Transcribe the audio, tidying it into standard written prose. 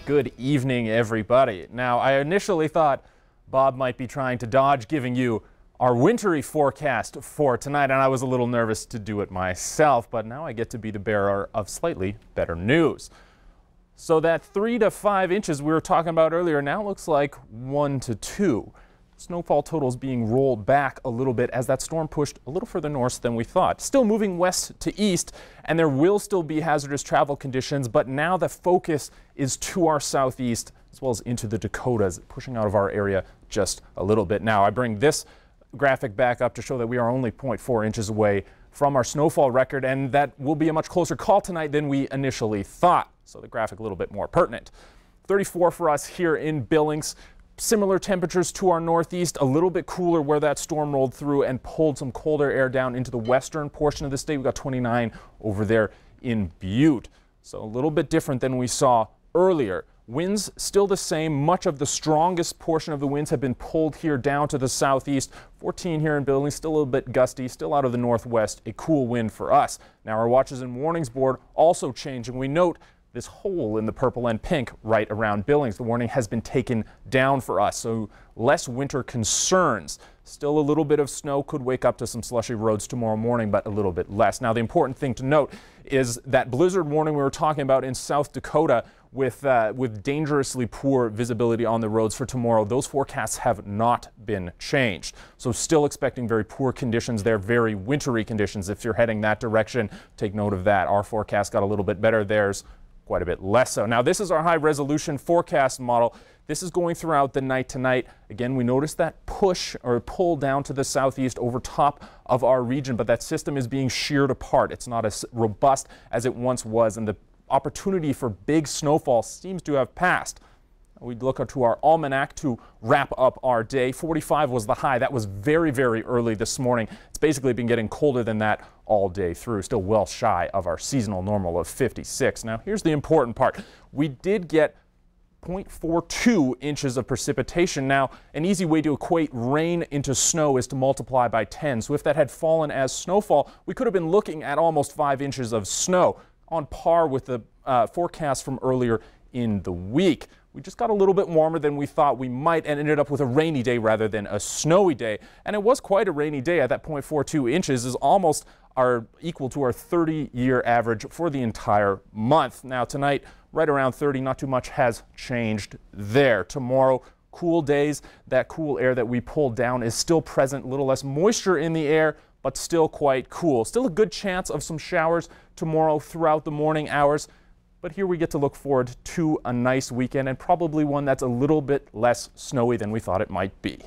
Good evening, everybody. Now, I initially thought Bob might be trying to dodge giving you our wintry forecast for tonight, and I was a little nervous to do it myself, but now I get to be the bearer of slightly better news. So that 3 to 5 inches we were talking about earlier now looks like 1 to 2. Snowfall totals being rolled back a little bit as that storm pushed a little further north than we thought. Still moving west to east, and there will still be hazardous travel conditions, but now the focus is to our southeast as well as into the Dakotas, pushing out of our area just a little bit. Now I bring this graphic back up to show that we are only 0.4 inches away from our snowfall record, and that will be a much closer call tonight than we initially thought. So the graphic a little bit more pertinent. 34 for us here in Billings. Similar temperatures to our northeast, a little bit cooler where that storm rolled through and pulled some colder air down into the western portion of the state. We got 29 over there in Butte. So a little bit different than we saw earlier. Winds still the same. Much of the strongest portion of the winds have been pulled here down to the southeast. 14 here in Billings, still a little bit gusty, still out of the northwest. A cool wind for us. Now our watches and warnings board also changing. We note this hole in the purple and pink right around Billings. The warning has been taken down for us, so less winter concerns. Still a little bit of snow, could wake up to some slushy roads tomorrow morning, but a little bit less. Now the important thing to note is that blizzard warning we were talking about in South Dakota with dangerously poor visibility on the roads for tomorrow. Those forecasts have not been changed. So still expecting very poor conditions there, very wintry conditions. If you're heading that direction, take note of that. Our forecast got a little bit better. Theirs quite a bit less so. Now this is our high resolution forecast model. This is going throughout the night tonight. Again, we noticed that push or pull down to the southeast over top of our region, but that system is being sheared apart. It's not as robust as it once was, and the opportunity for big snowfall seems to have passed. We look to our almanac to wrap up our day. 45 was the high. That was very, very early this morning. It's basically been getting colder than that all day through. Still well shy of our seasonal normal of 56. Now, here's the important part. We did get 0.42 inches of precipitation. Now, an easy way to equate rain into snow is to multiply by 10. So if that had fallen as snowfall, we could have been looking at almost 5 inches of snow, on par with the forecast from earlier in the week. We just got a little bit warmer than we thought we might and ended up with a rainy day rather than a snowy day. And it was quite a rainy day. At that 0.42 inches is almost equal to our 30-year average for the entire month. Now tonight, right around 30, not too much has changed there. Tomorrow, cool days. That cool air that we pulled down is still present, a little less moisture in the air, but still quite cool. Still a good chance of some showers tomorrow throughout the morning hours. But here we get to look forward to a nice weekend, and probably one that's a little bit less snowy than we thought it might be.